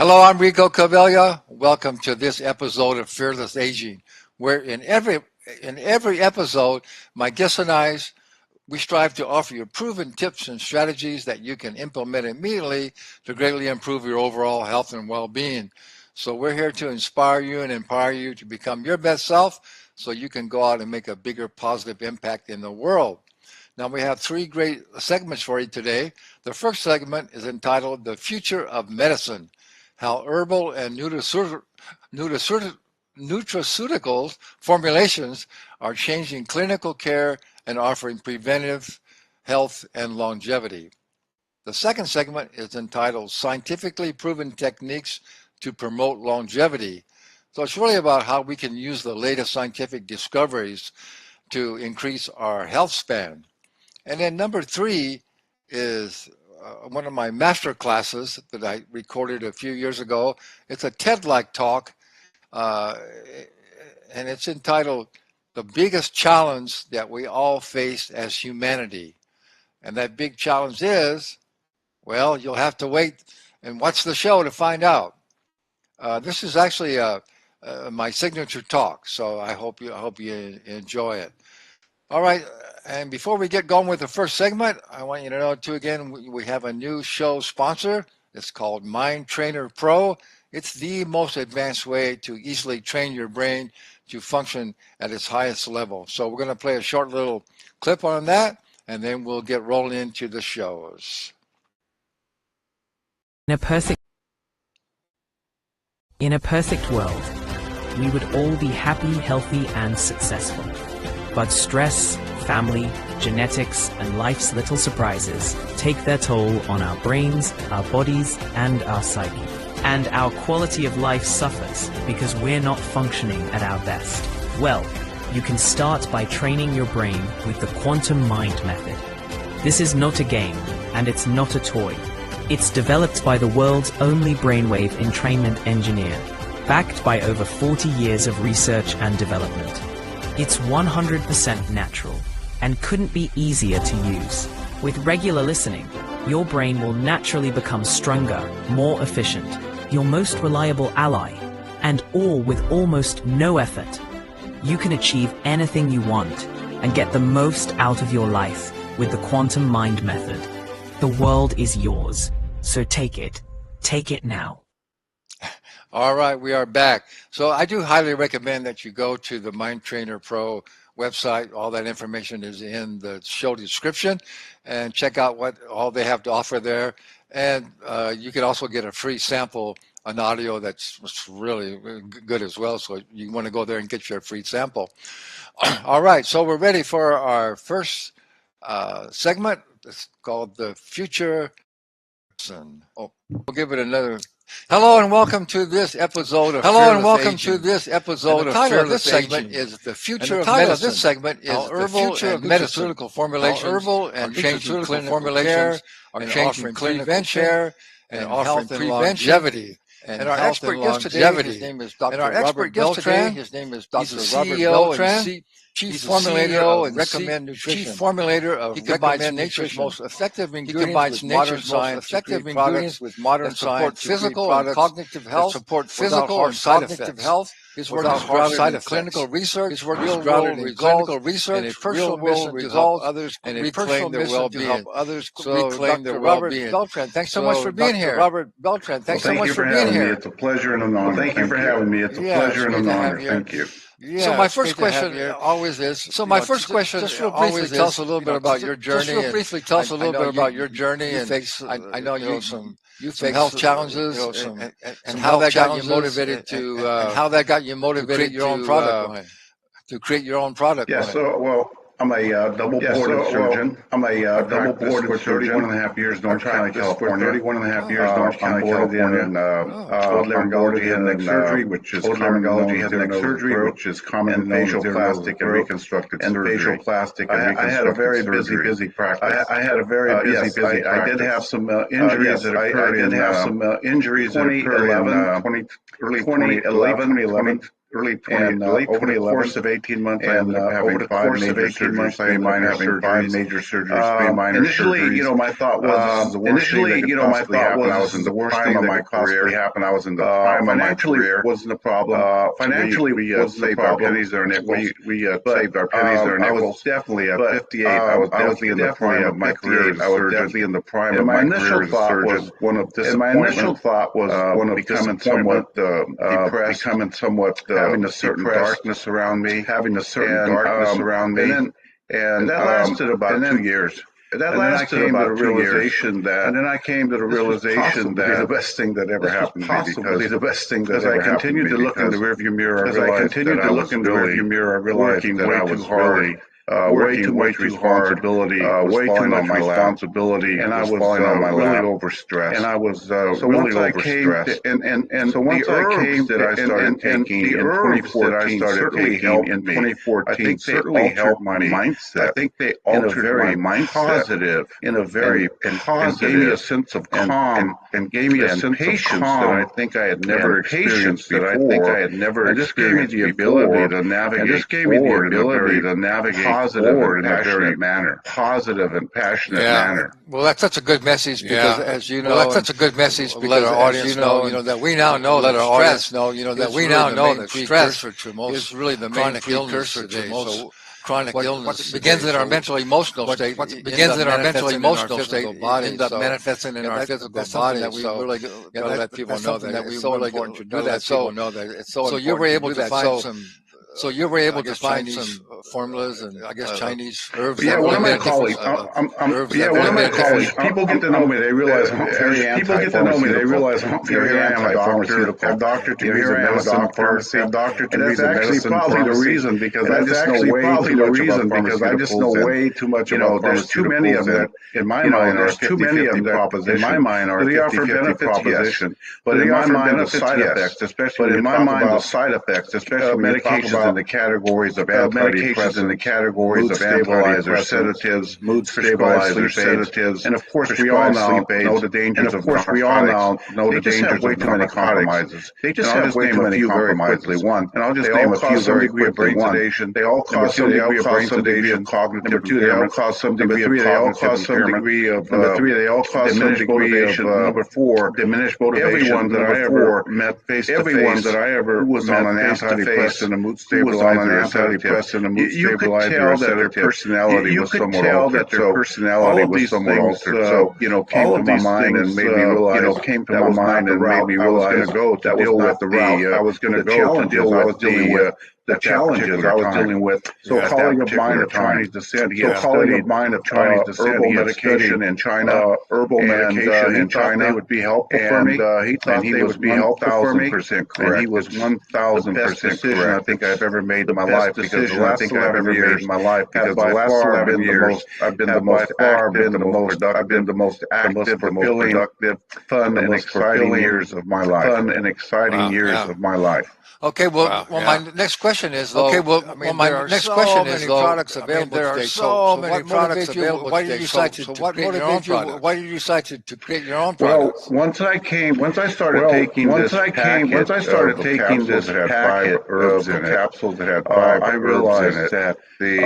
Hello, I'm Rico Caveglia. Welcome to this episode of Fearless Aging, where in every episode, my guests and we strive to offer you proven tips and strategies that you can implement immediately to greatly improve your overall health and well-being. So we're here to inspire you and empower you to become your best self so you can go out and make a bigger positive impact in the world. Now we have three great segments for you today. The first segment is entitled The Future of Medicine, how herbal and nutraceuticals formulations are changing clinical care and offering preventive health and longevity. The second segment is entitled Scientifically Proven Techniques to Promote Longevity. So it's really about how we can use the latest scientific discoveries to increase our health span. And then number three is one of my master classes that I recorded a few years ago. It's a TED-like talk, uh, and it's entitled The Biggest Challenge That We All Face as Humanity. And that big challenge is, well, you'll have to wait and watch the show to find out. This is actually my signature talk, so I hope you enjoy it. All right, and before we get going with the first segment, I want you to know too again we have a new show sponsor. It's called Mind Trainer Pro. It's the most advanced way to easily train your brain to function at its highest level. So we're going to play a short little clip on that, and then we'll get rolling into the shows. In a perfect world, we would all be happy, healthy, and successful. But stress, family, genetics, and life's little surprises take their toll on our brains, our bodies, and our psyche. And our quality of life suffers because we're not functioning at our best. Well, you can start by training your brain with the Quantum Mind method. This is not a game, and it's not a toy. It's developed by the world's only brainwave entrainment engineer, backed by over 40 years of research and development. It's 100% natural and couldn't be easier to use. With regular listening, your brain will naturally become stronger, more efficient, your most reliable ally, and all with almost no effort. You can achieve anything you want and get the most out of your life with the Quantum Mind method. The world is yours, so take it. Take it now. All right, we are back. So I do highly recommend that you go to the Mind Trainer Pro website. All that information is in the show description, and check out what all they have to offer there. And you can also get a free sample, an audio that's really good as well. So you want to go there and get your free sample. All right, so we're ready for our first segment. It's called The Future. Oh, we'll give it another. Hello and welcome to this episode of the title of this segment is The Future of Medicine. This segment is herbal and nutraceutical formulations, herbal and changing clinical care, are changing clinical care and offering longevity. And our expert guest today, his name is Dr.Robert Beltran. His name is Dr.Robert Beltran. Chief formulator of Recommend Nutrition. Chief formulator of Recommend Nature's most effective ingredients with modern science, effective ingredients with modern science, physical and cognitive health, support physical and cognitive health. His work is grounded in clinical research. His work is grounded in clinical research, and a personal mission to help others reclaim their well-being. So, Dr. Robert Beltran, thanks so much for being here. Robert Beltran, thanks so much for being here. It's a pleasure and an honor. Thank you for having me. It's a pleasure and an honor. Thank you. Yeah, so my first question always is. So my first question, just real briefly, tell us a little bit about your journey. Just real briefly, tell us a little bit about your journey. And I know you some health challenges, and how that got you motivated to create your own product line. To create your own product line. Yeah. So well. I'm a double-boarded surgeon. I'm a double-boarded surgeon. 31 and a half years in Orange County, California. 31 and a half years in Orange County, California. Otolaryngology head and neck surgery, which is common in facial plastic and reconstructive surgery. Facial plastic and reconstructive surgery. I had a very busy practice. I had a very busy practice. I did have some injuries that occurred in 2011, early 2011. over the course of 18 months, I ended up having 5 major surgeries, 3 minor surgeries. Initially, my thought was, this is the worst thing that could possibly happen. I was in the prime of my career. I was in the prime of my career. Wasn't a problem. Financially, wasn't a problem. We saved our pennies and our nickels. I was definitely at 58. I was definitely in the prime of my career as a surgeon. I was definitely in the prime of my career as a surgeon. My initial thought was one of becoming somewhat depressed, having a certain darkness around me, and that lasted about 2 years. That lasted about 2 years. And then I came to the realization that the best thing that ever happened to me, because I continued to look in the rearview mirror, I realized that I was working way too hard. Way too much responsibility, and I was really overstressed. And I was really overstressed. And so once I came that I started taking in 2014 certainly helped me. I think they altered my mindset. I think they altered my positive, in a very positive, and gave me a sense of calm and gave me a sense of patience that I think I had never experienced before. And this gave me the ability to navigate forward in a very positive and passionate manner. Well, that's such a good message because, as you know, that's such a good message because, let our audience know that we now know that stress is really the main precursor to most chronic illness. What begins in our mental emotional state, what begins in our mental emotional state, ends up manifesting in our physical body. That we really let people know that it's so important to do that. So you were able to find some. So you were able to find some formulas and I guess Chinese herbs. Yeah, one of my colleagues. People get to know me. They realize I'm very anti-pharmaceutical. Here I am, a doctor to me, a medicine pharmacy. And that's actually probably the reason because I just know way too much about there's too many of them in my mind. There's too many of them in my mind are 50-50 proposition. But in my mind, the side effects, especially medications in the categories of antidepressants, mood stabilizers, sedatives, and of course we all now know the dangers of narcotics. They just have way too many compromises. They just have way too many compromises. And I'll just name a few very quickly. One, they all cause some degree of brain sedation. Number two, they all cause some degree of cognitive impairment. Number three, they all cause some degree of number four, diminished motivation. Everyone that I ever met face to face, who was on an antidepressant and a mood stabilizer, you could tell that their personality was somewhat altered. All of these things, came to my mind and made me realize to deal with the challenges I was dealing with. So a colleague of mine of Chinese descent, he had studied herbal medication in China, they would be helpful for me. He thought they would be helpful for me. 1,000% correct. And he was 1,000% correct. I think I've ever made in my life because the last 11 years have by far been the most active, productive, fun and exciting years of my life. Okay, my next question is, products available today. So what motivated you? Why did you decide to create your own products? Why did you decide to create your own products? Well, once I started taking this packet of capsules that had 5 I realized that the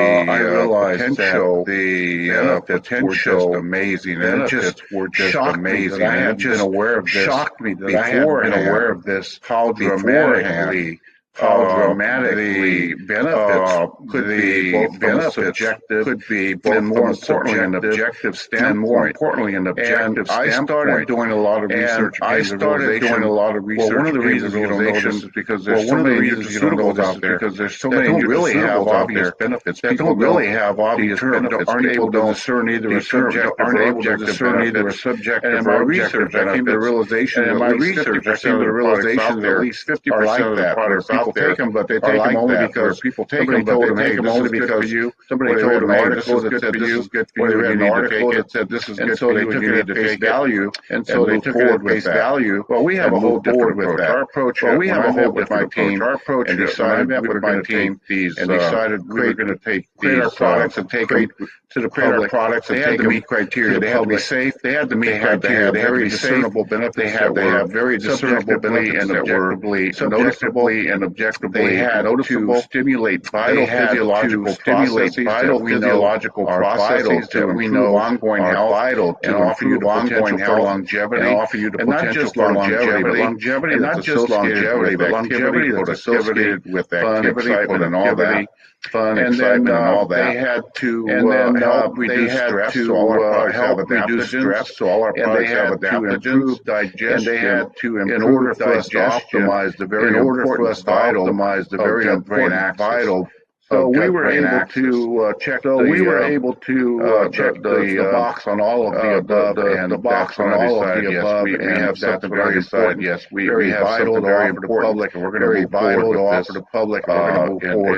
potential were just amazing. And it just shocked me that I had been aware of this. Shocked me that I hadn't been aware of this. How dramatically benefits could be both subjective, could be both more importantly an objective standpoint. And I started doing a lot of research. One of the reasons you don't know this is because there's so many nutraceuticals out there that don't really have obvious benefits. People really have obvious benefits. Aren't able to discern either a subjective or objective benefit. And in my research, I came to the realization that at least 50% of the products out there, take them, but they take them only because people take them, but they take them only because somebody told them, hey, this is good for you, or they read an article that said this is good for you, and you need to face value, and so they took it at face value. Well, we have a whole different approach. Our approach, we have a whole different approach. Our approach, and decided we were going to take these, and decided we were going to take our products and take them to the public. They had to meet criteria. They had to be safe. They had to meet criteria. They had very discernible benefits. They have very discernibly and objectively noticeably and objectively noticeable, stimulate vital physiological processes that we know are vital to improve ongoing health, and offer you the potential for longevity, and not just longevity, but longevity that's associated with activity that's associated with activity, excitement, and all that. Fun, excitement, and all that. They had to help reduce stress, so all our products have adaptogens. So all our products have adaptogens. Digestion. And they had to improve, in order for us to optimize the very important vital. So we were able to check the box on all of the above, and the box on all of the above. We have something very important. Yes, we have something very important, and we're going to move forward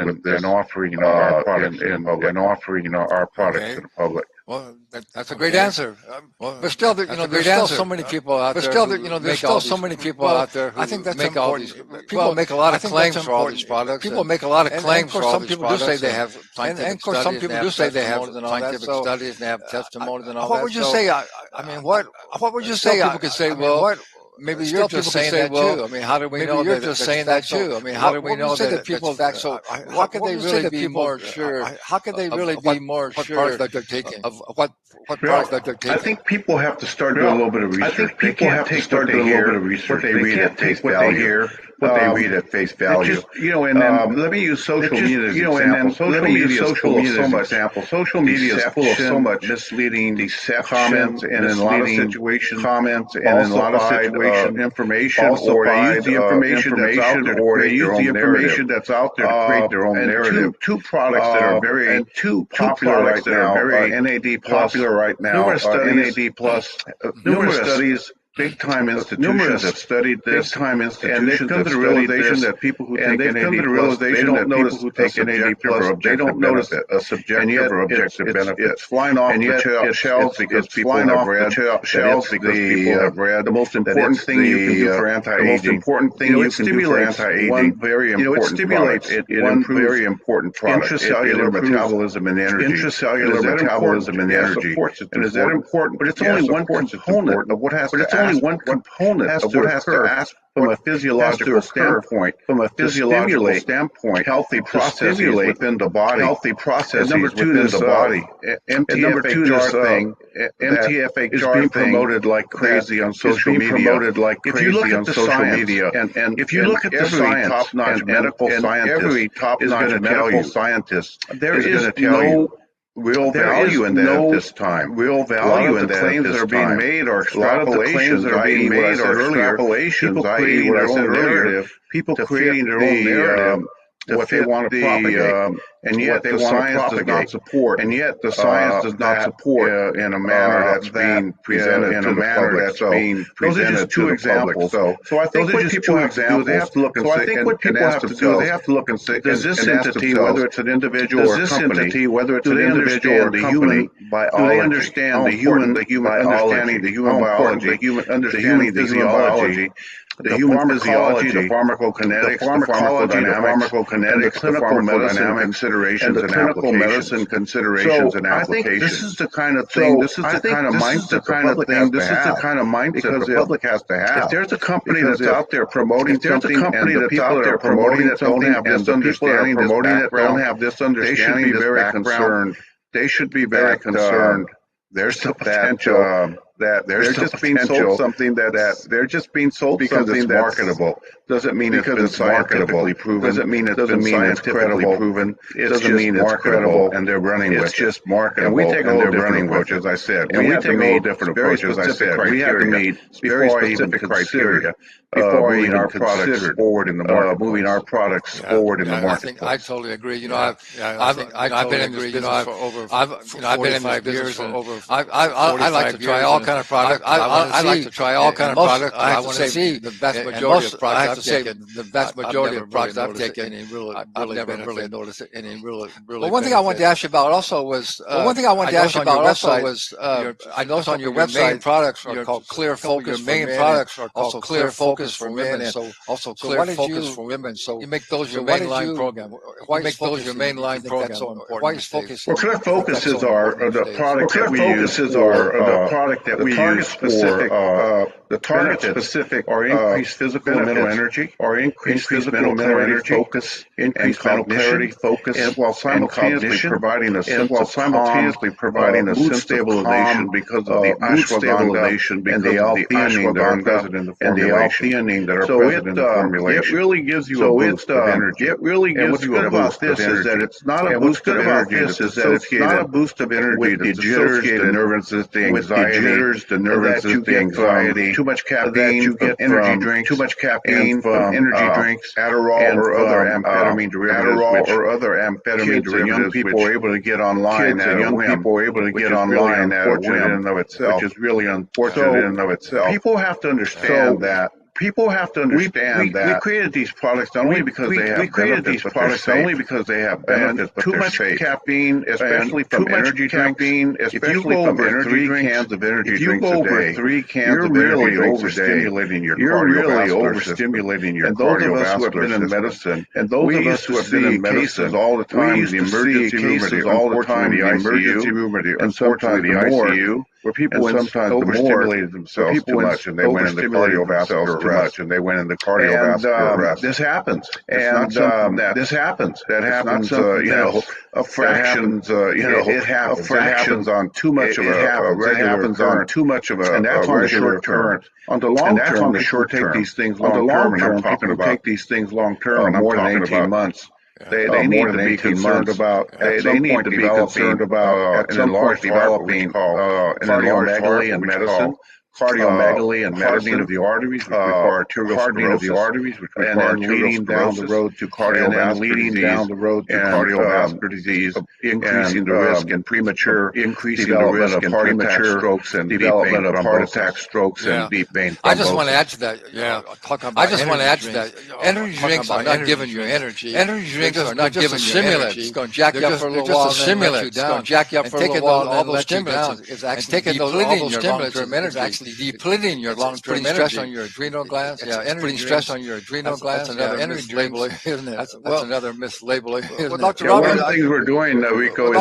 with this and offering our products to the public. Well, that's a great answer. But still, there's still so many people out there. But still, there's still so many people out there who make all these. People make a lot of claims for all these products. People make a lot of claims for all these products. And of course, some people do say they have scientific studies. And of course, some people do say they have scientific studies and have testimonies and all that. What would you say? I mean, what would you say? People could say, well, maybe you're just saying that too. I mean, how do we know you're just saying that too? I mean, how do we know that people that so? How can they really be more sure? How can they really be more sure that they're taking of what products that they're taking? I think people have to start doing a little bit of research. I think people have to start doing a little bit of research. What they read at face value. What they read at face value. And then let me use social media as an example. Social media is full of so much. Social media is full of so much misleading comments, and in a lot of situations, information, or they use the information that's out there to create their own narrative. Two products that are very popular right now, NAD popular right now, NAD plus, numerous studies. Big-time institutions have studied this, and they've come to the realization that people who take NAD+, they don't notice a subjective or objective benefit. It's flying off the shelves because people have read. The most important thing you can do for anti-aging. It stimulates one very important product. It improves very important product. Intracellular metabolism and energy. Intracellular metabolism and energy. And is that important? But it's only one component of what has to happen. Only one component of what has to ask from a physiological standpoint, healthy processes within the body. Healthy processes within the body. MTFHR is being promoted like crazy on social media. If you look at the social media, and if you look at the science, top-notch medical scientist, every top-notch medical scientist, there is no real value in that at this time. Real value in that claims that are being made or extrapolations that are being made or extrapolations, i.e. what I said earlier, people creating their own narrative, what they want to propagate, and yet the science does not support. And yet the science does not support in a manner that's being presented in a manner that's being presented. Those are just two examples. So I think what people have to do, they have to look and say, they have to look and say, does this entity, whether it's an individual or a company, whether it's an individual or a company, do they understand the human understanding, the human biology, the human understanding, the human biology, the human physiology, the pharmacokinetics, the pharmacodynamics, the clinical medicine considerations and applications. So I think this is the kind of thing, this is the kind of mindset the public has to have. If there's a company that's out there promoting something, and the people that are promoting it don't have this understanding, they should be very concerned. They should be very concerned. There's the potential that they're just being sold something that they're just being sold something that's marketable. Doesn't mean it's been scientifically proven. Doesn't mean it's scientifically proven. It doesn't mean it's credible, and they're running with it. It's just marketable, and we take a little different approach, as I said. And we take a little different approach, as I said. We have to meet very specific criteria before moving our products forward in the market. Moving our products forward in the market. I totally agree. I've been in this business for over. I've been in my business for over. I like to try all kind of products. I like to try all kind of products. I want to see the vast majority of products. I have to say the vast majority of products I've taken, I've never really noticed any really. But one thing I wanted to ask you about also was I noticed on your website products are called Clear Focus. Your main products are also Clear Focus for women. So also Clear Focus for women. So you make those your mainline program. Why make those your mainline program? So important. Why is Focus? Well, Clear Focus is the product that we use. The product that that we use for the target specific or increased physical and mental energy, or increased physical and mental energy, focus, increased mental clarity, focus, and while simultaneously providing a sense of simultaneously providing a sense stabilization because of the ashwagandha and the L-theanine that are present in the formulation. It really gives you a boost of energy. It really gives you a boost of energy. What's good about this is that it's not a boost of energy that's associated with the jitters, the nervousness, the anxiety, the anxiety, too much caffeine, you get energy drinks, too much caffeine from energy drinks, Adderall or other amphetamine derivatives, and young people are able to get online at a whim, which is really unfortunate in and of itself. People have to understand that. People have to understand that we created these products not only because they have benefits, but too much caffeine, especially from energy drinks. If you go over 3 cans of energy drinks a day, you're really overstimulating your cardiovascular system. And those of us who have been in medicine, we used to see cases all the time, the emergency room, and sometimes the ICU. Where people overstimulated themselves too much, and they went into cardiovascular arrest. This happens. This happens. That happens. Fractions on too much of a regular current. And that's on the short term. On the long term, people take these things long term, and I'm talking about more than 18 months. They need to be concerned about, they need to be concerned about an enlarged developing cardiomegaly in medicine, hardening of the arteries, which require arterial sclerosis, and then leading down the road to cardiovascular disease, increasing the risk and premature development of heart attack strokes and development of heart attack strokes and deep vein thrombosis. I just want to add to that. Energy drinks are not giving you energy. Energy drinks are not just a stimulant. It's going to jack you up for a little while, and let you down. Jack you up for a little while, and let you down. It's actually depleting your long-term energy. Actually depleting your long-term energy. Stress on your adrenal glands. Putting stress on your adrenal glands. That's another mislabeling, isn't it? That's another mislabeling. Well, Dr. Robert, one of the things we're doing, Rico,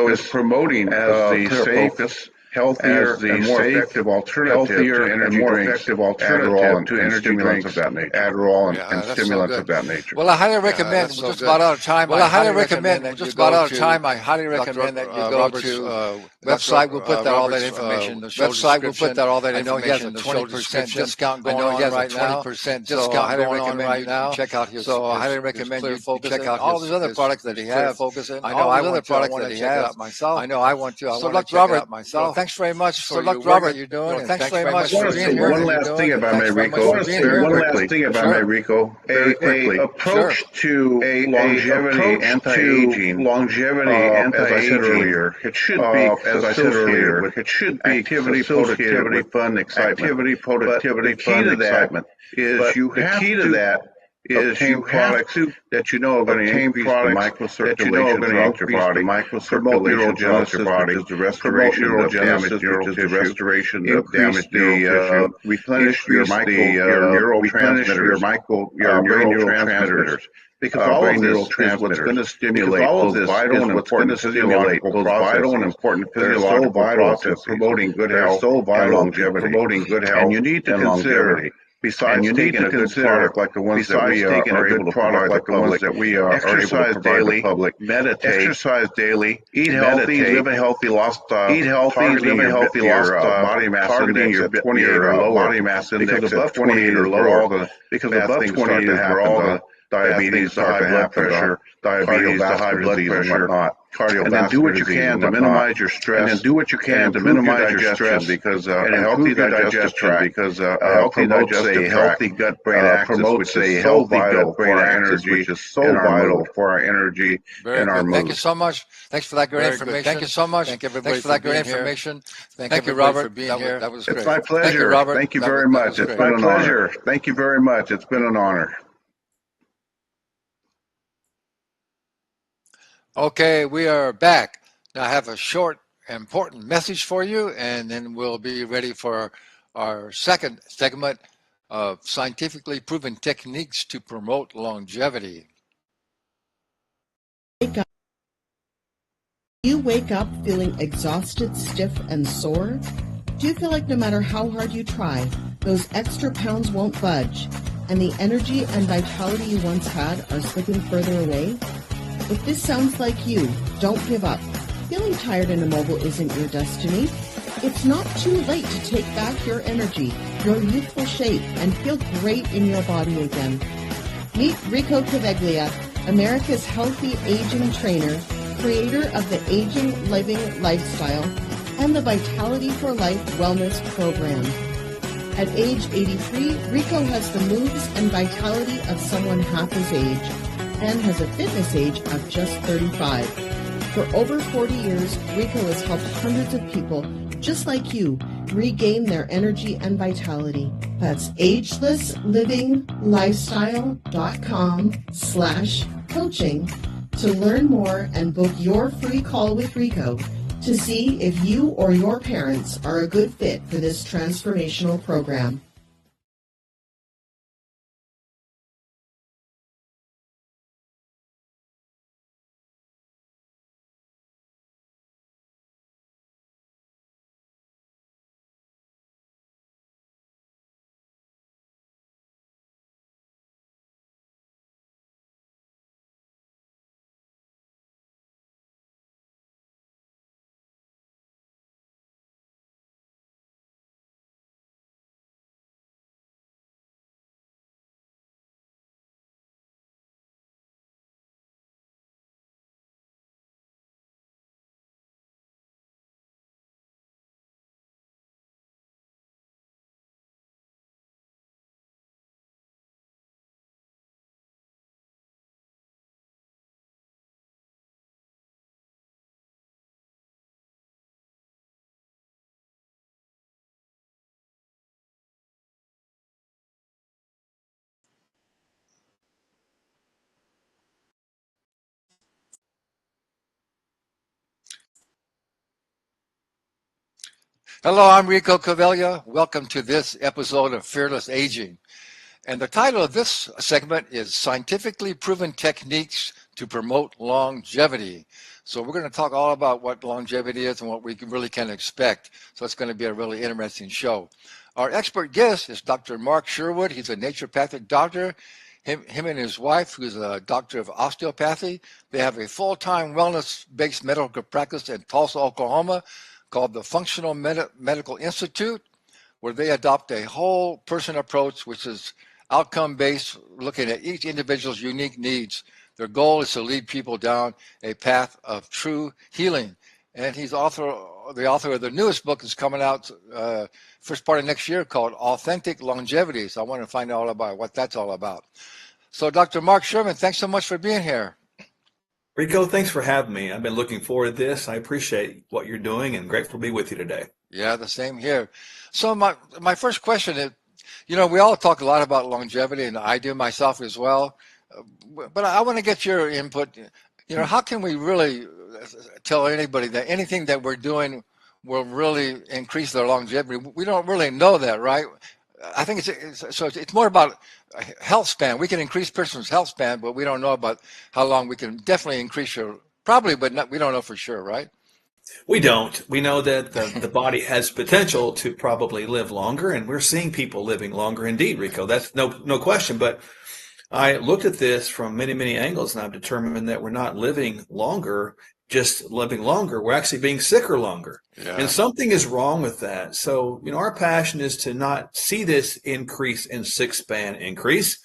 is promoting as the safest, healthier, and more effective alternative to energy drinks, Adderall to energy drinks of that nature. Adderall and stimulants of that nature. Well, I highly recommend. We're just about out of time. I highly recommend that you go to website. We'll put all that information. The website. We'll put all that information. I know he has a 20% discount going on right now. 20% discount. I highly recommend you check out his. So I highly recommend you check out all these other products that he has. I know I want to. I want to check it out myself. I know I want to. So, Dr. Robert, myself. Thanks very much for your work that you're doing. Thanks very much for being here. One last thing, if I may, Rico. Quickly. Approach to longevity, anti-aging, as I said earlier. It should be, as I said earlier, it should be activity, productivity, fun, excitement. Activity, productivity, fun, excitement. Obtain products that you know are going to increase the microcirculation throughout your body, promote neurogenesis, which is the restoration of damaged neural tissue, replenish your neurotransmitters. Because all of this is what's going to stimulate those vital and important physiological processes promoting good health and longevity. And you need to consider, besides taking a good product like the ones that we are able to provide the public, meditate, exercise daily, eat healthy, live a healthy lifestyle, body mass index at 28 or lower, body mass index at 28 or lower, because above 28 is where all the diabetes, the high blood pressure, diabetes, the high blood pressure, cardiovascular, and then do what you can to minimize your stress. And then do what you can to minimize your stress, because a healthy digestive tract promotes a healthy gut-brain axis, which is so vital for our energy, which is so vital for our energy and our mood. Thank you so much. Thanks for that great information. Thank you so much. Thank everybody for that great information. Thank you, Robert, for being here. That was great. It's my pleasure. Thank you, Robert. Thank you very much. It's been an honor. Thank you very much. It's been an honor. Okay, we are back. Now I have a short, important message for you, and then we'll be ready for our second segment of scientifically proven techniques to promote longevity. Do you wake up feeling exhausted, stiff, and sore? Do you feel like no matter how hard you try, those extra pounds won't budge, and the energy and vitality you once had are slipping further away? If this sounds like you, don't give up. Feeling tired and immobile isn't your destiny. It's not too late to take back your energy, your youthful shape, and feel great in your body again. Meet Rico Caveglia, America's healthy aging trainer, creator of the Aging Living Lifestyle and the Vitality for Life Wellness Program. At age 83, Rico has the moves and vitality of someone half his age and has a fitness age of just 35. For over 40 years, Rico has helped hundreds of people just like you regain their energy and vitality. That's agelessliving.lifestyle.com/coaching to learn more and book your free call with Rico to see if you or your parents are a good fit for this transformational program. Hello, I'm Rico Caveglia. Welcome to this episode of Fearless Aging. And the title of this segment is Scientifically Proven Techniques to Promote Longevity. So we're going to talk all about what longevity is and what we really can expect. So it's going to be a really interesting show. Our expert guest is Dr. Mark Sherwood. He's a naturopathic doctor. Him and his wife, who's a doctor of osteopathy, they have a full-time wellness-based medical practice in Tulsa, Oklahoma, called the Functional Medical Institute, where they adopt a whole person approach, which is outcome-based, looking at each individual's unique needs. Their goal is to lead people down a path of true healing. And he's the author of the newest book that's coming out first part of next year called Authentic Longevity. So I want to find out all about what that's all about. So Dr. Mark Sherman, thanks so much for being here. Rico, thanks for having me. I've been looking forward to this. I appreciate what you're doing and grateful to be with you today. Yeah, the same here. So my first question is, we all talk a lot about longevity, and I do myself as well. But I want to get your input. How can we really tell anybody that anything that we're doing will really increase their longevity? We don't really know that, right? I think it's more about health span. We can increase person's health span, but we don't know about how long we can definitely increase your, probably, but we don't know for sure, right? We don't. We know that the body has potential to probably live longer, and we're seeing people living longer indeed, Rico. That's no question. But I looked at this from many, many angles, and I've determined that we're not living longer, just living longer. We're actually being sicker longer. Yeah. And something is wrong with that. So, our passion is to not see this increase in sick span increase,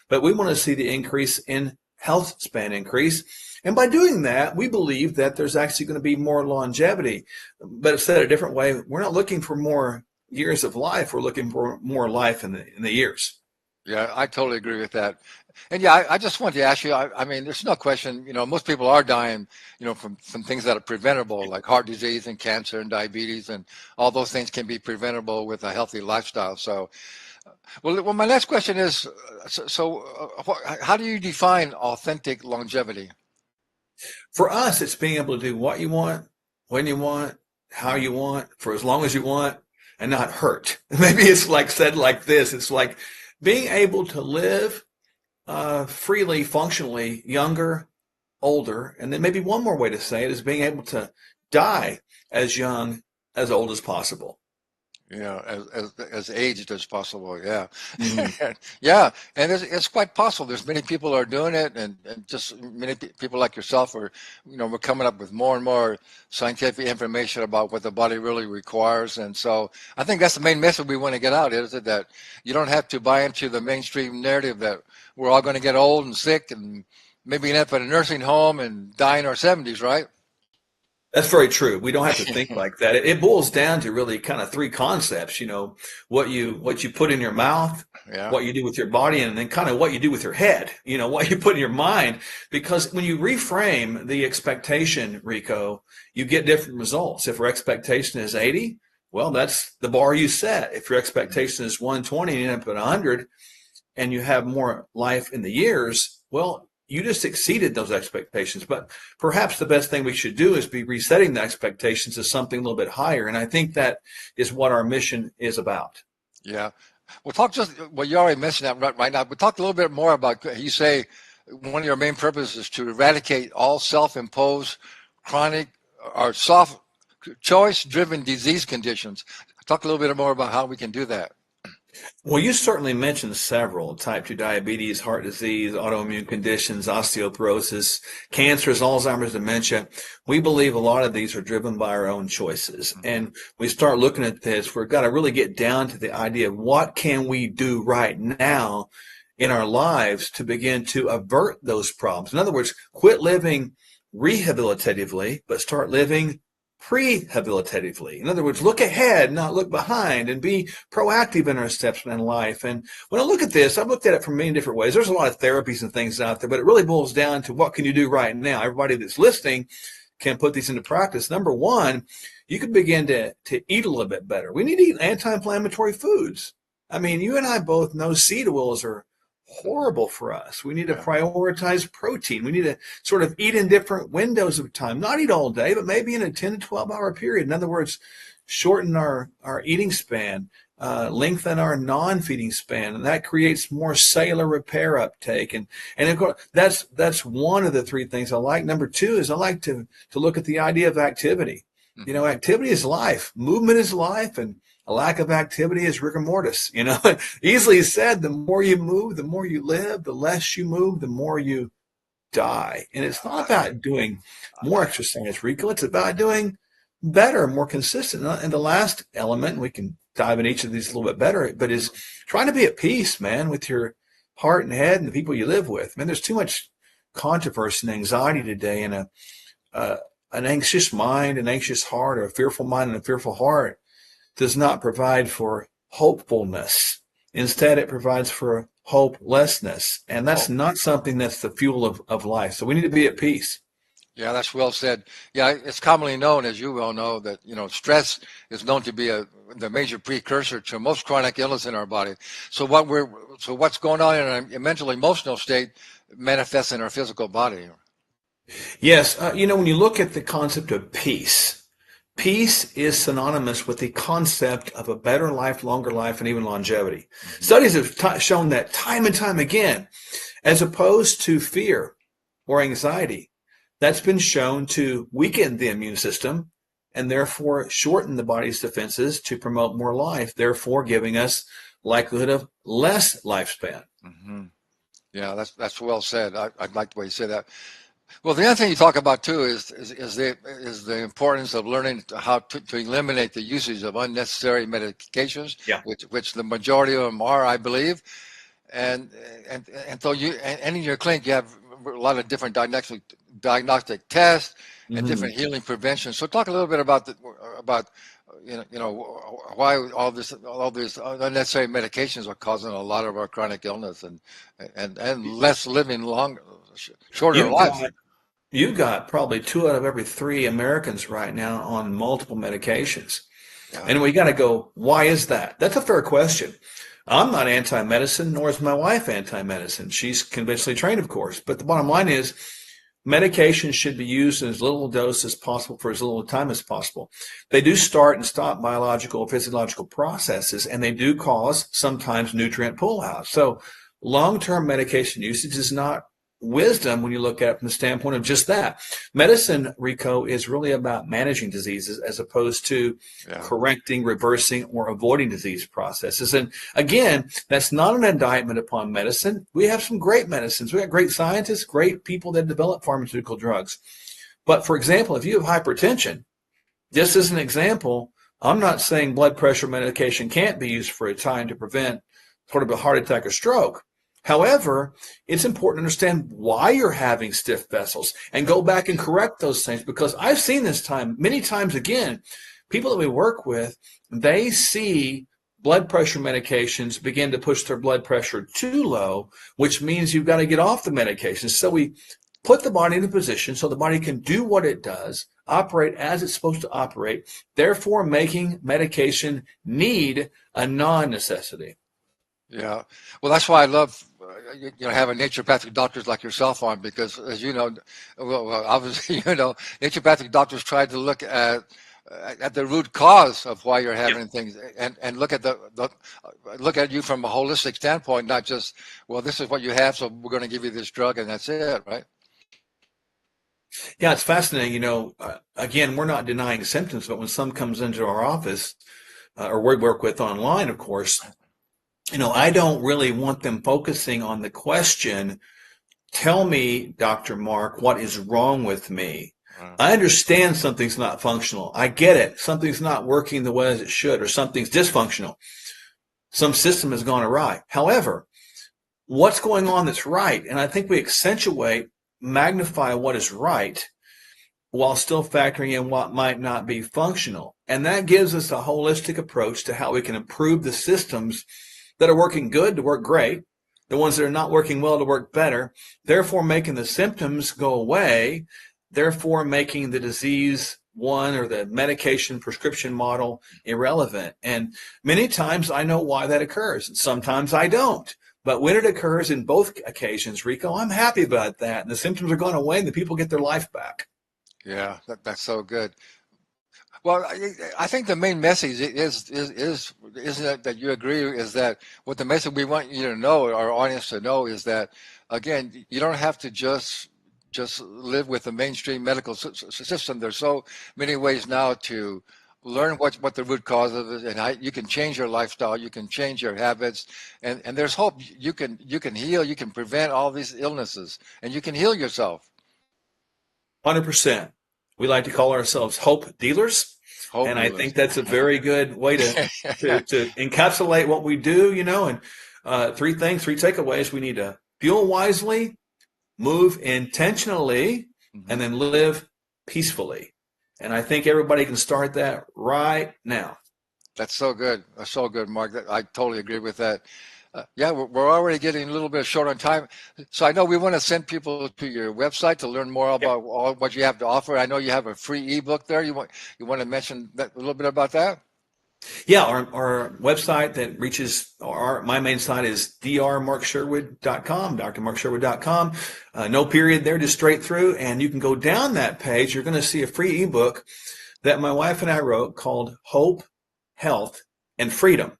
but we want to see the increase in health span increase. And by doing that, we believe that there's actually going to be more longevity. But said a different way, we're not looking for more years of life. We're looking for more life in the years. Yeah, I totally agree with that. And yeah, I just wanted to ask you, I mean, there's no question, most people are dying, from things that are preventable, like heart disease and cancer and diabetes, and all those things can be preventable with a healthy lifestyle. So, well, my next question is, how do you define authentic longevity? For us, it's being able to do what you want, when you want, how you want, for as long as you want, and not hurt. Maybe it's said like this. It's like being able to live freely, functionally, younger, older. And then maybe one more way to say it is being able to die as young, as old as possible. Yeah, as aged as possible. Yeah, Mm-hmm. yeah, and it's quite possible. There's many people are doing it, and just many people like yourself are, we're coming up with more and more scientific information about what the body really requires. And so I think that's the main message we want to get out, is it, that you don't have to buy into the mainstream narrative that we're all going to get old and sick and maybe end up in a nursing home and die in our 70s, right? That's very true. We don't have to think like that. It boils down to really kind of three concepts, what you put in your mouth, Yeah. what you do with your body, and then kind of what you do with your head, what you put in your mind. Because when you reframe the expectation, Rico, you get different results. If our expectation is 80, well, that's the bar you set. If your expectation is 120 and you end up at 100 and you have more life in the years, well, you just exceeded those expectations. But perhaps the best thing we should do is be resetting the expectations to something a little bit higher. And I think that is what our mission is about. Yeah. Well, you already mentioned that right now, but talk a little bit more about, you say one of your main purposes is to eradicate all self-imposed chronic or soft choice-driven disease conditions. Talk a little bit more about how we can do that. Well, you certainly mentioned several: type 2 diabetes, heart disease, autoimmune conditions, osteoporosis, cancers, Alzheimer's, dementia. We believe a lot of these are driven by our own choices. And we start looking at this, we've got to really get down to the idea of what can we do right now in our lives to begin to avert those problems. In other words, quit living rehabilitatively, but start living prehabilitatively. In other words, look ahead, not look behind, and be proactive in our steps in life. And when I look at this, I've looked at it from many different ways. There's a lot of therapies and things out there, but it really boils down to what can you do right now? Everybody that's listening can put these into practice. Number one, you can begin to eat a little bit better. We need to eat anti-inflammatory foods. I mean, you and I both know seed oils are horrible for us. We need to prioritize protein. We need to sort of eat in different windows of time, not eat all day, but maybe in a 10 to 12 hour period. In other words, shorten our eating span, lengthen our non-feeding span, and that creates more cellular repair uptake. And of course, that's one of the three things I like. Number two is I like to look at the idea of activity. Activity is life. Movement is life, and a lack of activity is rigor mortis. Easily said, the more you move, the more you live. The less you move, the more you die. And it's not about doing more exercise, Rico. It's about doing better, more consistent. And the last element, we can dive in each of these a little bit better, but is trying to be at peace, man, with your heart and head and the people you live with. Man, there's too much controversy and anxiety today, and an anxious mind, an anxious heart, or a fearful mind and a fearful heart does not provide for hopefulness. Instead, it provides for hopelessness. And that's not something that's the fuel of life. So we need to be at peace. Yeah, that's well said. Yeah, it's commonly known, as you well know, that stress is known to be the major precursor to most chronic illness in our body. So what's going on in our mental emotional state manifests in our physical body. Yes, when you look at the concept of peace is synonymous with the concept of a better life, longer life, and even longevity. Mm-hmm. Studies have shown that time and time again, as opposed to fear or anxiety, that's been shown to weaken the immune system and therefore shorten the body's defenses to promote more life, therefore giving us likelihood of less lifespan. Mm-hmm. Yeah, that's well said. I like the way you say that. Well, the other thing you talk about too is the importance of learning how to eliminate the usage of unnecessary medications, which the majority of them are, I believe, and so in your clinic you have a lot of different diagnostic tests and different healing prevention. So talk a little bit about why all these unnecessary medications are causing a lot of our chronic illness and less living shorter lives. You've got probably 2 out of every 3 Americans right now on multiple medications. Yeah. And we got to go, why is that? That's a fair question. I'm not anti-medicine, nor is my wife anti-medicine. She's conventionally trained, of course. But the bottom line is medication should be used in as little dose as possible for as little time as possible. They do start and stop biological or physiological processes, and they do cause sometimes nutrient pullout. So long-term medication usage is not wisdom when you look at it from the standpoint of just that. Medicine, Rico, is really about managing diseases as opposed to correcting, reversing, or avoiding disease processes. And again, that's not an indictment upon medicine. We have some great medicines. We have great scientists, great people that develop pharmaceutical drugs. But for example, if you have hypertension, just as an example, I'm not saying blood pressure medication can't be used for a time to prevent sort of a heart attack or stroke. However, it's important to understand why you're having stiff vessels and go back and correct those things, because I've seen this many times again, people that we work with, they see blood pressure medications begin to push their blood pressure too low, which means you've got to get off the medications. So we put the body in a position so the body can do what it does, operate as it's supposed to operate, therefore making medication need a non-necessity. Yeah, well, that's why I love having naturopathic doctors like yourself on, because as you know, well obviously naturopathic doctors try to look at the root cause of why you're having things, and look at look at you from a holistic standpoint, not just, well, this is what you have, so we're going to give you this drug and that's it, right? Yeah, it's fascinating. Again, we're not denying symptoms, but when someone comes into our office, or we work with online, of course, I don't really want them focusing on the question, tell me, Dr. Mark, what is wrong with me? Wow. I understand something's not functional. I get it. Something's not working the way as it should, or something's dysfunctional. Some system has gone awry. However, what's going on that's right? And I think we magnify what is right while still factoring in what might not be functional. And that gives us a holistic approach to how we can improve the systems that are working good to work great, the ones that are not working well to work better, therefore making the symptoms go away, therefore making the disease one or the medication prescription model irrelevant. And many times I know why that occurs, and sometimes I don't. But when it occurs in both occasions, Rico, I'm happy about that. And the symptoms are going away and the people get their life back. Yeah, that's so good. Well, I think the main message isn't it that you agree, is that what the message we want you to know, our audience to know, is that, again, you don't have to just live with the mainstream medical system. There's so many ways now to learn what the root cause of it, and how you can change your lifestyle, you can change your habits, and there's hope. You can heal, you can prevent all these illnesses, and you can heal yourself. 100%. We like to call ourselves hope dealers. I think that's a very good way to encapsulate what we do, and three takeaways. We need to fuel wisely, move intentionally, and then live peacefully. And I think everybody can start that right now. That's so good. That's so good, Mark. I totally agree with that. Yeah, we're already getting a little bit short on time. So I know we want to send people to your website to learn more about all what you have to offer. I know you have a free ebook there. You want to mention that a little bit about that? Yeah, our website that reaches my main site is drmarksherwood.com, drmarksherwood.com. No period there, just straight through. And you can go down that page. You're going to see a free ebook that my wife and I wrote called Hope, Health, and Freedom.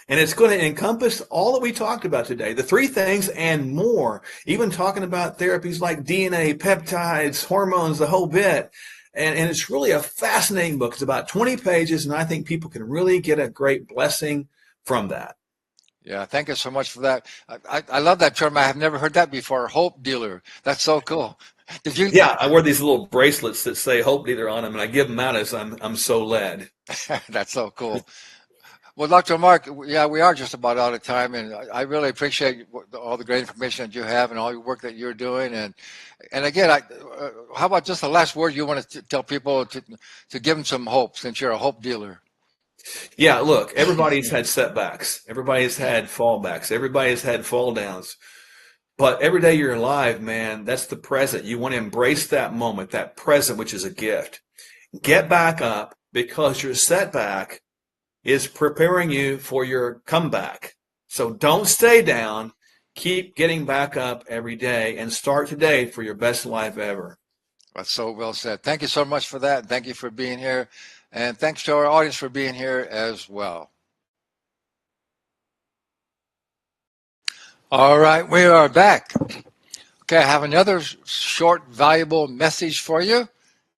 And it's going to encompass all that we talked about today, the three things and more, even talking about therapies like DNA, peptides, hormones, the whole bit. And it's really a fascinating book. It's about 20 pages, and I think people can really get a great blessing from that. Yeah, thank you so much for that. I love that term. I have never heard that before, hope dealer. That's so cool. Did you? Yeah, I wear these little bracelets that say hope dealer on them, and I give them out as I'm so led. That's so cool. Well, Dr. Mark, yeah, we are just about out of time, and I really appreciate all the great information that you have and all your work that you're doing. And again, how about just the last word you want to tell people to give them some hope, since you're a hope dealer? Yeah, look, everybody's had setbacks. Everybody's had fallbacks. Everybody's had fall downs. But every day you're alive, man, that's the present. You want to embrace that moment, that present, which is a gift. Get back up, because your setback is preparing you for your comeback. So don't stay down. Keep getting back up every day and start today for your best life ever. That's so well said. Thank you so much for that. Thank you for being here. And thanks to our audience for being here as well. All right, we are back. Okay, I have another short, valuable message for you.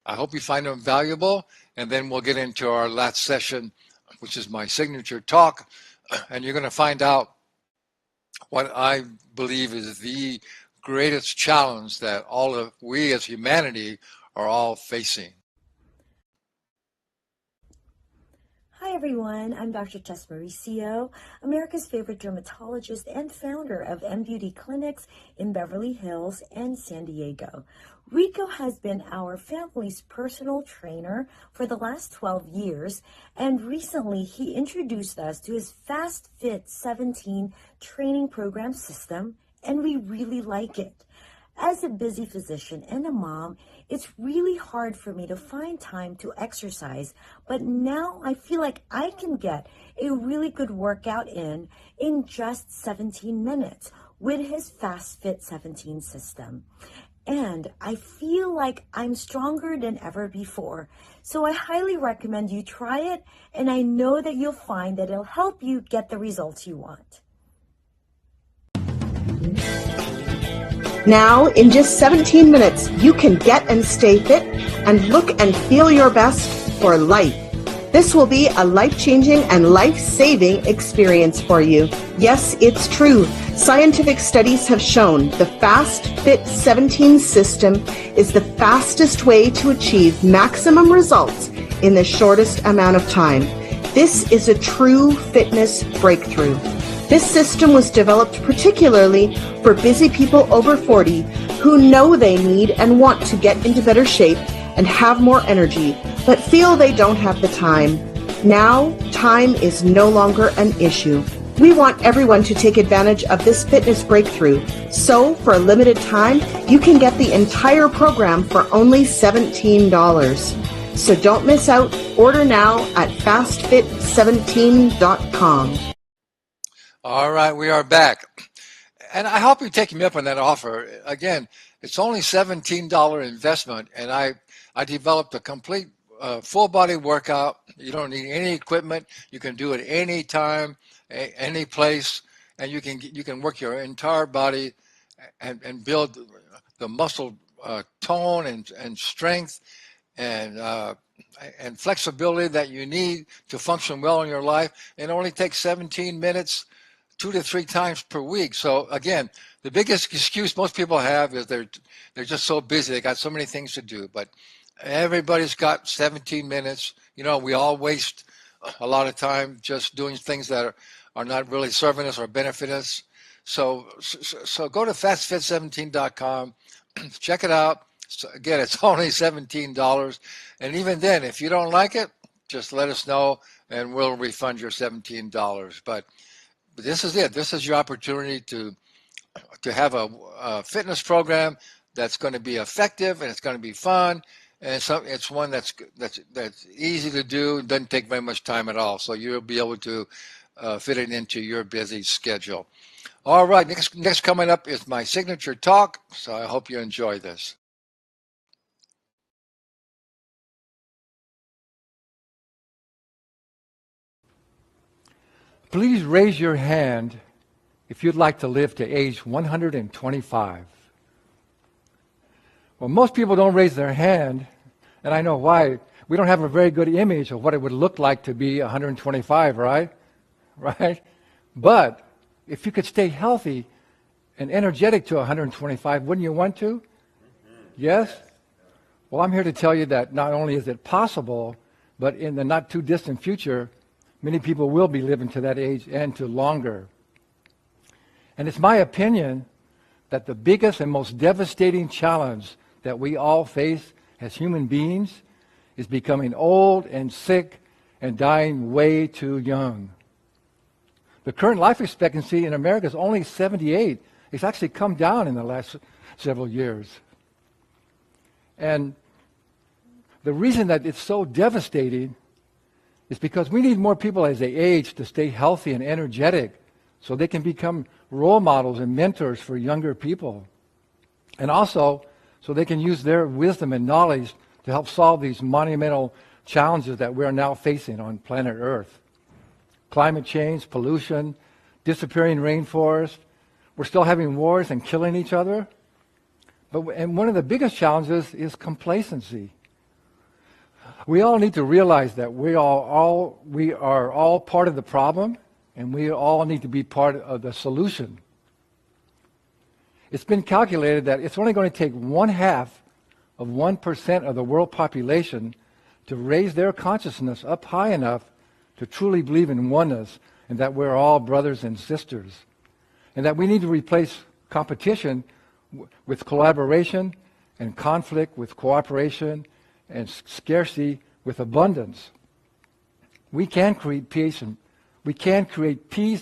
I hope you find them valuable, and then we'll get into our last session, which is my signature talk, and you're going to find out what I believe is the greatest challenge that we as humanity are all facing. Hi everyone, I'm Dr. Tess Mauricio, America's favorite dermatologist and founder of M Beauty Clinics in Beverly Hills and San Diego. Rico has been our family's personal trainer for the last 12 years, and recently he introduced us to his Fast Fit 17 training program system, and we really like it. As a busy physician and a mom, it's really hard for me to find time to exercise, but now I feel like I can get a really good workout in just 17 minutes with his Fast Fit 17 system. And I feel like I'm stronger than ever before. So I highly recommend you try it, and I know that you'll find that it'll help you get the results you want. Now, in just 17 minutes, you can get and stay fit and look and feel your best for life. This will be a life-changing and life-saving experience for you. Yes, it's true. Scientific studies have shown the Fast Fit 17 system is the fastest way to achieve maximum results in the shortest amount of time. This is a true fitness breakthrough. This system was developed particularly for busy people over 40 who know they need and want to get into better shape and have more energy, but feel they don't have the time. Now, time is no longer an issue. We want everyone to take advantage of this fitness breakthrough. So, for a limited time, you can get the entire program for only $17. So don't miss out. Order now at fastfit17.com. All right, we are back. And I hope you take me up on that offer. Again, it's only $17 investment, and I developed a complete full body workout. You don't need any equipment. You can do it any time, any place, and you can work your entire body and build the muscle tone and strength and flexibility that you need to function well in your life. It only takes 17 minutes 2 to 3 times per week. So again, the biggest excuse most people have is they're just so busy. They got so many things to do, but everybody's got 17 minutes. You know, we all waste a lot of time just doing things that are not really serving us or benefit us. So go to fastfit17.com, check it out. So again, it's only $17. And even then, if you don't like it, just let us know and we'll refund your $17. But this is it. This is your opportunity to have a fitness program that's going to be effective and it's going to be fun, and it's one that's easy to do. Doesn't take very much time at all, so you'll be able to fit it into your busy schedule. All right, next coming up is my signature talk. So I hope you enjoy this. Please raise your hand if you'd like to live to age 125. Well, most people don't raise their hand, and I know why. We don't have a very good image of what it would look like to be 125, right? Right? But if you could stay healthy and energetic to 125, wouldn't you want to? Yes? Well, I'm here to tell you that not only is it possible, but in the not too distant future, many people will be living to that age and to longer. And it's my opinion that the biggest and most devastating challenge that we all face as human beings is becoming old and sick and dying way too young. The current life expectancy in America is only 78. It's actually come down in the last several years. And the reason that it's so devastating is because we need more people as they age to stay healthy and energetic so they can become role models and mentors for younger people. And also so they can use their wisdom and knowledge to help solve these monumental challenges that we're now facing on planet Earth. Climate change, pollution, disappearing rainforests. We're still having wars and killing each other. And one of the biggest challenges is complacency. We all need to realize that we are all part of the problem, and we all need to be part of the solution. It's been calculated that it's only going to take 1/2% of the world population to raise their consciousness up high enough to truly believe in oneness and that we're all brothers and sisters, and that we need to replace competition with collaboration and conflict with cooperation and scarcity with abundance. We can create peace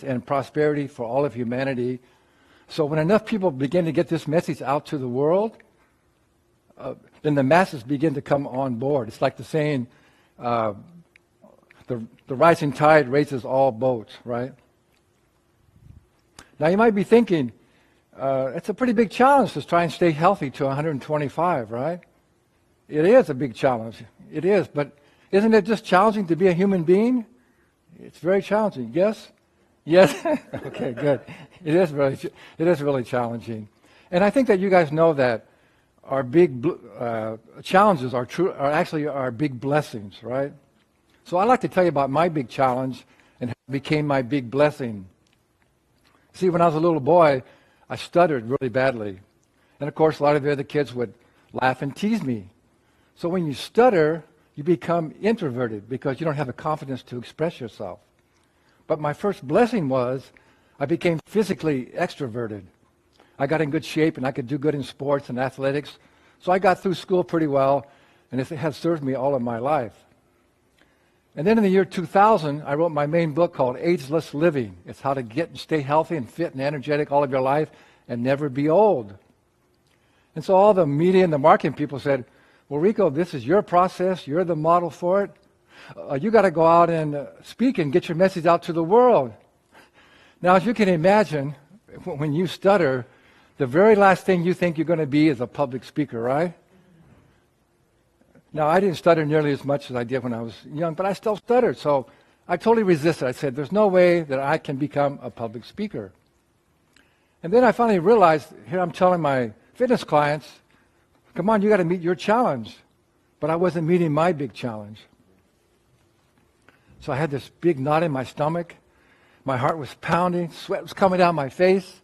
and prosperity for all of humanity. So when enough people begin to get this message out to the world, then the masses begin to come on board. It's like the saying, the rising tide raises all boats, right? Now you might be thinking, it's a pretty big challenge to try and stay healthy to 125, right? It is a big challenge. It is, but isn't it just challenging to be a human being? It's very challenging. Yes? Yes? Okay, good. It is really challenging. And I think that you guys know that our big challenges are actually our big blessings, right? So I'd like to tell you about my big challenge and how it became my big blessing. See, when I was a little boy, I stuttered really badly. And of course, a lot of the other kids would laugh and tease me. So when you stutter, you become introverted because you don't have the confidence to express yourself. But my first blessing was I became physically extroverted. I got in good shape and I could do good in sports and athletics. So I got through school pretty well, and it has served me all of my life. And then in the year 2000, I wrote my main book called Ageless Living. It's how to get and stay healthy and fit and energetic all of your life and never be old. And so all the media and the marketing people said, well, Rico, this is your process. You're the model for it. You got to go out and speak and get your message out to the world. Now, as you can imagine, when you stutter, the very last thing you think you're going to be is a public speaker, right? Now, I didn't stutter nearly as much as I did when I was young, but I still stuttered. So I totally resisted. I said, there's no way that I can become a public speaker. And then I finally realized, here I'm telling my fitness clients, come on, you got to meet your challenge. But I wasn't meeting my big challenge. So I had this big knot in my stomach. My heart was pounding. Sweat was coming down my face.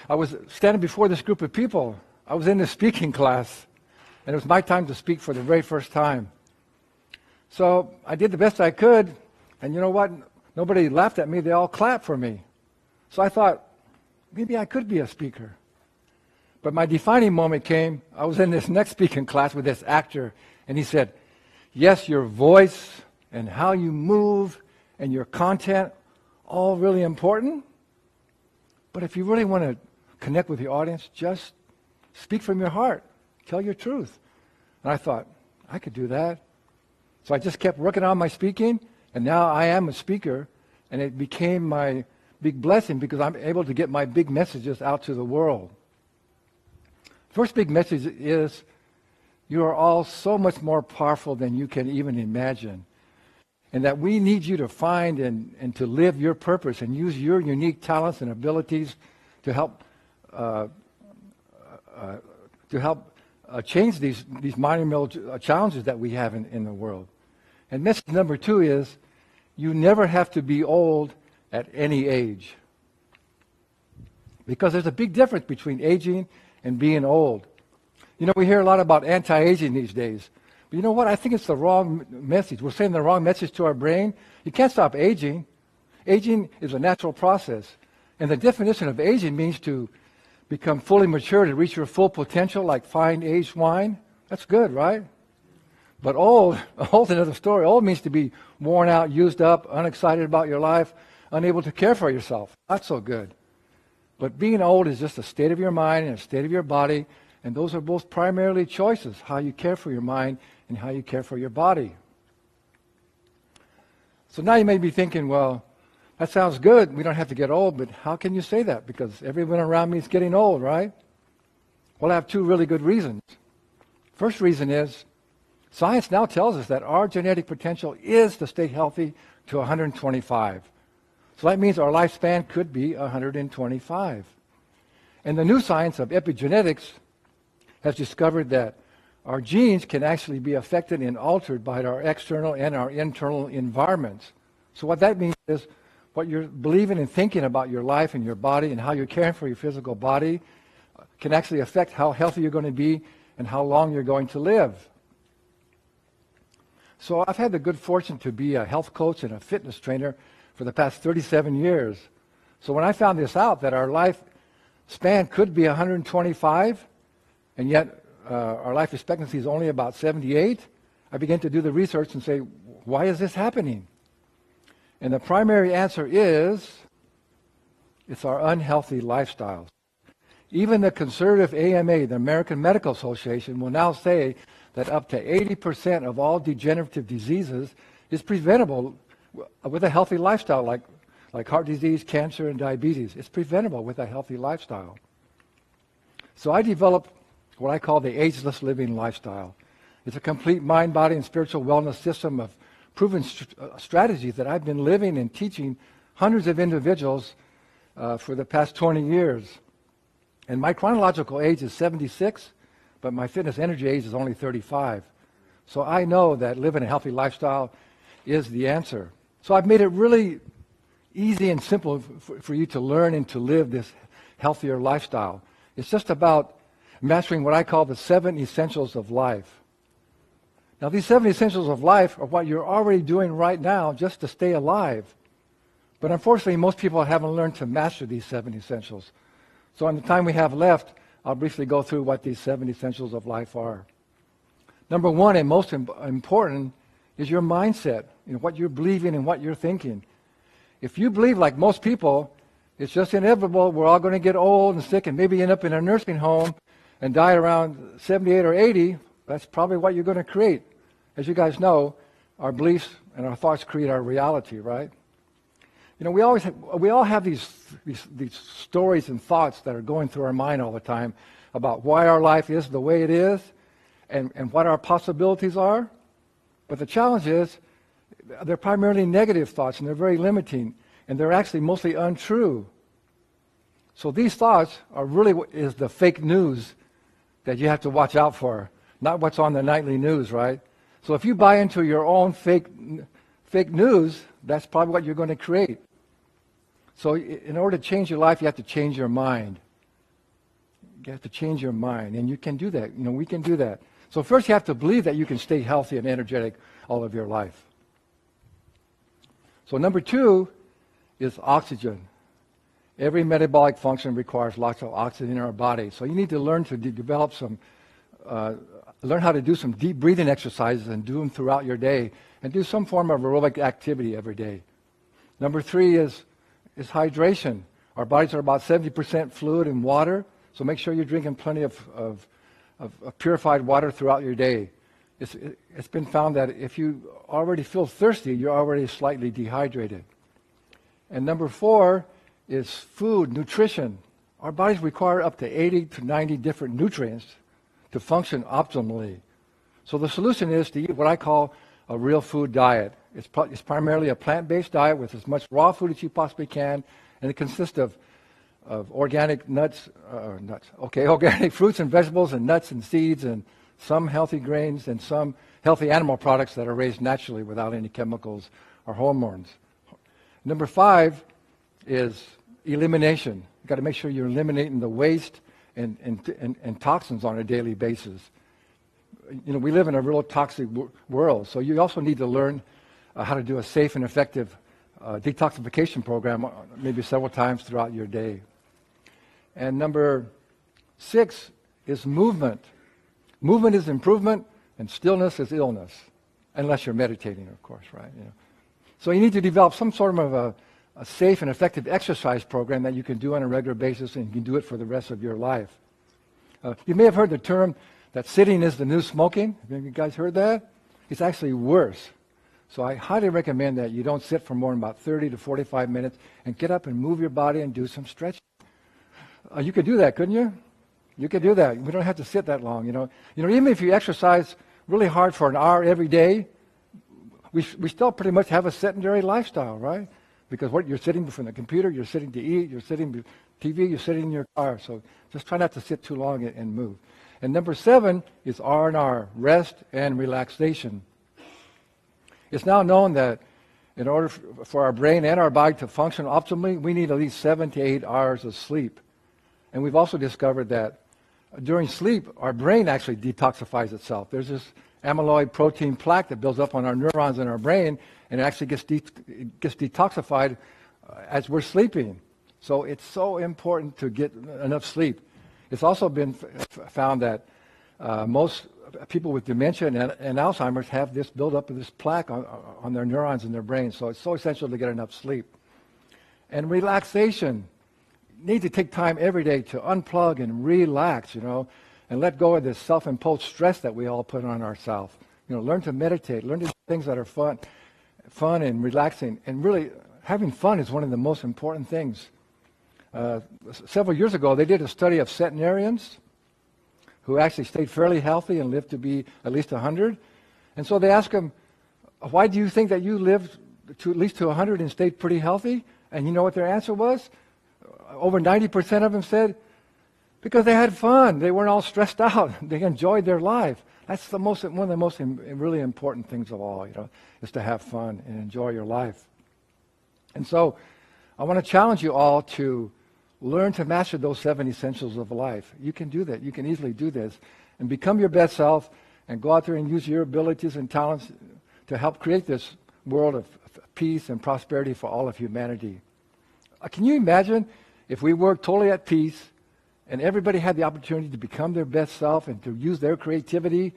I was standing before this group of people. I was in the speaking class. And it was my time to speak for the very first time. So I did the best I could. And you know what? Nobody laughed at me. They all clapped for me. So I thought, maybe I could be a speaker. But my defining moment came. I was in this next speaking class with this actor, and he said, yes, your voice and how you move and your content, all really important. But if you really want to connect with the audience, just speak from your heart. Tell your truth. And I thought, I could do that. So I just kept working on my speaking, and now I am a speaker, and it became my big blessing because I'm able to get my big messages out to the world. First big message is you are all so much more powerful than you can even imagine. And that we need you to find and to live your purpose and use your unique talents and abilities to help change these monumental challenges that we have in the world. And message number 2 is you never have to be old at any age. Because there's a big difference between aging and being old. You know, we hear a lot about anti-aging these days. But you know what? I think it's the wrong message. We're sending the wrong message to our brain. You can't stop aging. Aging is a natural process. And the definition of aging means to become fully mature, to reach your full potential, like fine aged wine. That's good, right? But old's another story. Old means to be worn out, used up, unexcited about your life, unable to care for yourself. Not so good. But being old is just a state of your mind and a state of your body, and those are both primarily choices, how you care for your mind and how you care for your body. So now you may be thinking, well, that sounds good. We don't have to get old, but how can you say that? Because everyone around me is getting old, right? Well, I have 2 really good reasons. First reason is science now tells us that our genetic potential is to stay healthy to 125. So that means our lifespan could be 125. And the new science of epigenetics has discovered that our genes can actually be affected and altered by our external and our internal environments. So what that means is what you're believing and thinking about your life and your body and how you're caring for your physical body can actually affect how healthy you're going to be and how long you're going to live. So I've had the good fortune to be a health coach and a fitness trainer for the past 37 years. So when I found this out, that our life span could be 125, and yet our life expectancy is only about 78, I began to do the research and say, why is this happening? And the primary answer is, it's our unhealthy lifestyles. Even the conservative AMA, the American Medical Association, will now say that up to 80% of all degenerative diseases is preventable with a healthy lifestyle, like heart disease, cancer, and diabetes. It's preventable with a healthy lifestyle. So I developed what I call the ageless living lifestyle. It's a complete mind, body, and spiritual wellness system of proven strategies that I've been living and teaching hundreds of individuals for the past 20 years. And my chronological age is 76, but my fitness energy age is only 35. So I know that living a healthy lifestyle is the answer. So I've made it really easy and simple for you to learn and to live this healthier lifestyle. It's just about mastering what I call the 7 essentials of life. Now, these 7 essentials of life are what you're already doing right now just to stay alive. But unfortunately, most people haven't learned to master these 7 essentials. So in the time we have left, I'll briefly go through what these 7 essentials of life are. Number 1, and most important, is your mindset, what you're believing and what you're thinking. If you believe, like most people, it's just inevitable, we're all going to get old and sick and maybe end up in a nursing home and die around 78 or 80, that's probably what you're going to create. As you guys know, our beliefs and our thoughts create our reality, right? We all have these stories and thoughts that are going through our mind all the time about why our life is the way it is and what our possibilities are. But the challenge is they're primarily negative thoughts, and they're very limiting, and they're actually mostly untrue. So these thoughts are really is the fake news that you have to watch out for, not what's on the nightly news, right? So if you buy into your own fake news, that's probably what you're going to create. So in order to change your life, you have to change your mind. You have to change your mind, and you can do that. We can do that. So first you have to believe that you can stay healthy and energetic all of your life. So number 2 is oxygen. Every metabolic function requires lots of oxygen in our body. So you need to learn to develop learn how to do some deep breathing exercises and do them throughout your day, and do some form of aerobic activity every day. Number 3 is hydration. Our bodies are about 70% fluid and water, so make sure you're drinking plenty of purified water throughout your day. It's been found that if you already feel thirsty, you're already slightly dehydrated. And number 4 is food, nutrition. Our bodies require up to 80 to 90 different nutrients to function optimally. So the solution is to eat what I call a real food diet. It's primarily a plant-based diet with as much raw food as you possibly can, and it consists of organic organic fruits and vegetables and nuts and seeds and some healthy grains and some healthy animal products that are raised naturally without any chemicals or hormones. Number 5 is elimination. You've got to make sure you're eliminating the waste and toxins on a daily basis. We live in a real toxic world, so you also need to learn how to do a safe and effective detoxification program maybe several times throughout your day. And number 6 is movement. Movement is improvement, and stillness is illness, unless you're meditating, of course, right? So you need to develop some sort of a safe and effective exercise program that you can do on a regular basis, and you can do it for the rest of your life. You may have heard the term that sitting is the new smoking. Have you guys heard that? It's actually worse. So I highly recommend that you don't sit for more than about 30 to 45 minutes and get up and move your body and do some stretching. You could do that, couldn't you? You could do that. We don't have to sit that long, even if you exercise really hard for an hour every day, we still pretty much have a sedentary lifestyle, right? Because you're sitting from the computer, you're sitting to eat, you're sitting TV, you're sitting in your car. So just try not to sit too long and move. And number 7 is R&R, rest and relaxation. It's now known that in order for our brain and our body to function optimally, we need at least 7 to 8 hours of sleep. And we've also discovered that during sleep, our brain actually detoxifies itself. There's this amyloid protein plaque that builds up on our neurons in our brain, and it actually gets detoxified as we're sleeping. So it's so important to get enough sleep. It's also been found that most people with dementia and Alzheimer's have this buildup of this plaque on their neurons in their brain. So it's so essential to get enough sleep. And relaxation. You need to take time every day to unplug and relax, and let go of this self-imposed stress that we all put on ourselves. Learn to meditate, learn to do things that are fun and relaxing. And really, having fun is one of the most important things. Several years ago, they did a study of centenarians who actually stayed fairly healthy and lived to be at least 100. And so they asked them, why do you think that you lived to at least to 100 and stayed pretty healthy? And you know what their answer was? Over 90% of them said, because they had fun. They weren't all stressed out. They enjoyed their life. That's one of the most really important things of all, is to have fun and enjoy your life. And so I want to challenge you all to learn to master those 7 essentials of life. You can do that. You can easily do this and become your best self and go out there and use your abilities and talents to help create this world of peace and prosperity for all of humanity. Can you imagine if we worked totally at peace and everybody had the opportunity to become their best self and to use their creativity?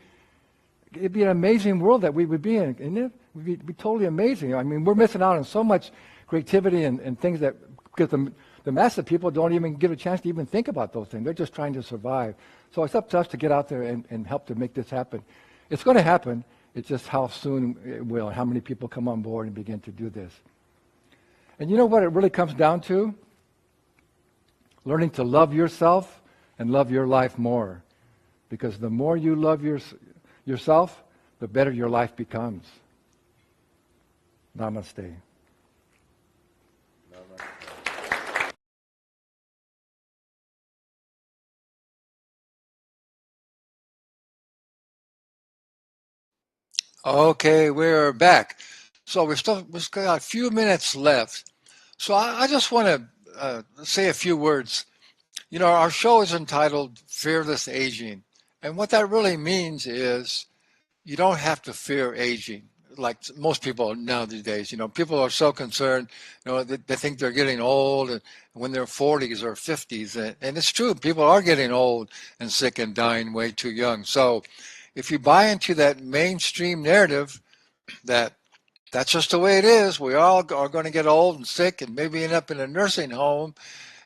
It'd be an amazing world that we would be in, isn't it? It'd be totally amazing. I mean, we're missing out on so much creativity and things that, because the mass of people don't even get a chance to even think about those things. They're just trying to survive. So it's up to us to get out there and help to make this happen. It's going to happen. It's just how soon it will, and how many people come on board and begin to do this. And you know what it really comes down to? Learning to love yourself and love your life more. Because the more you love yourself, the better your life becomes. Namaste. Okay, we're back. So we've got a few minutes left. So I just want to say a few words. Our show is entitled Fearless Aging. And what that really means is you don't have to fear aging like most people nowadays. People are so concerned, they think they're getting old and when they're 40s or 50s. And it's true, people are getting old and sick and dying way too young. So if you buy into that mainstream narrative that that's just the way it is, we all are going to get old and sick and maybe end up in a nursing home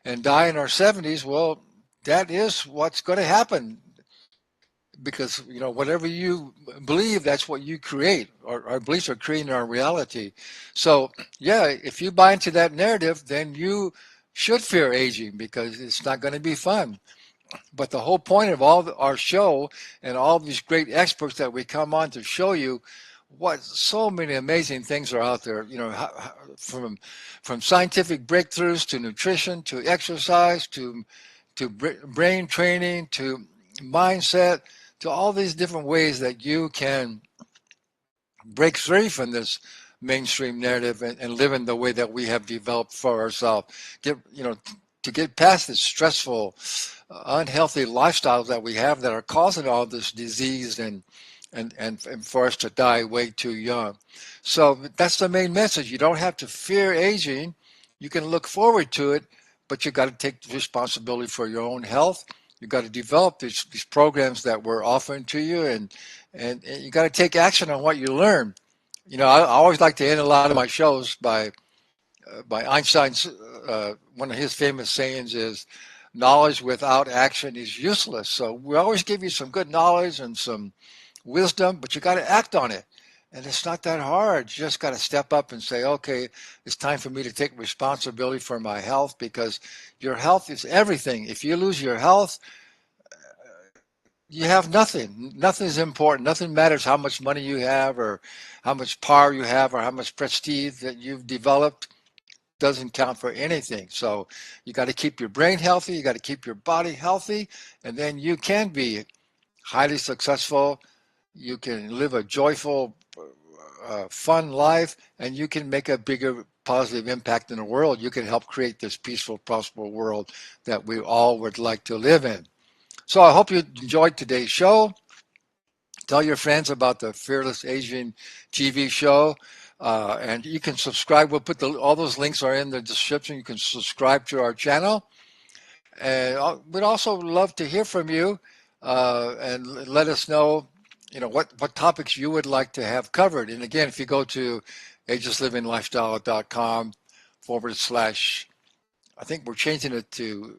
and die in our 70s, well, that is what's going to happen. Because, whatever you believe, that's what you create. Our beliefs are creating our reality. So, yeah, if you buy into that narrative, then you should fear aging because it's not going to be fun. But the whole point of our show and all these great experts that we come on to show you what so many amazing things are out there, from scientific breakthroughs to nutrition, to exercise, to brain training, to mindset, to all these different ways that you can break free from this mainstream narrative and live in the way that we have developed for ourselves. To get past this stressful, unhealthy lifestyles that we have that are causing all this disease and for us to die way too young. So that's the main message. You don't have to fear aging. You can look forward to it, but you got to take responsibility for your own health. You got to develop these programs that we're offering to you, and you got to take action on what you learn. I always like to end a lot of my shows by Einstein's, one of his famous sayings is, knowledge without action is useless. So we always give you some good knowledge and some wisdom, but you got to act on it. And it's not that hard. You just got to step up and say, okay, it's time for me to take responsibility for my health, because your health is everything. If you lose your health, you have nothing. Nothing is important. Nothing matters how much money you have or how much power you have or how much prestige that you've developed. doesn't count for anything. So you got to keep your brain healthy, you got to keep your body healthy, and then you can be highly successful. You can live a joyful, fun life, and you can make a bigger positive impact in the world. You can help create this peaceful, prosperous world that we all would like to live in. So I hope you enjoyed today's show. Tell your friends about the Fearless Aging TV show. And you can subscribe. We'll put all those links are in the description. You can subscribe to our channel. And we'd also love to hear from you and let us know, what topics you would like to have covered. And again, if you go to agelesslivinglifestyle.com /, I think we're changing it to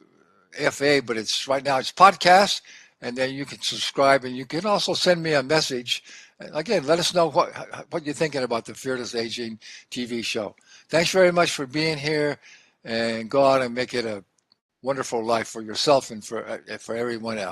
FA, but right now it's podcast. And then you can subscribe, and you can also send me a message. Again, let us know what you're thinking about the Fearless Aging TV show. Thanks very much for being here, and go out and make it a wonderful life for yourself and for everyone else.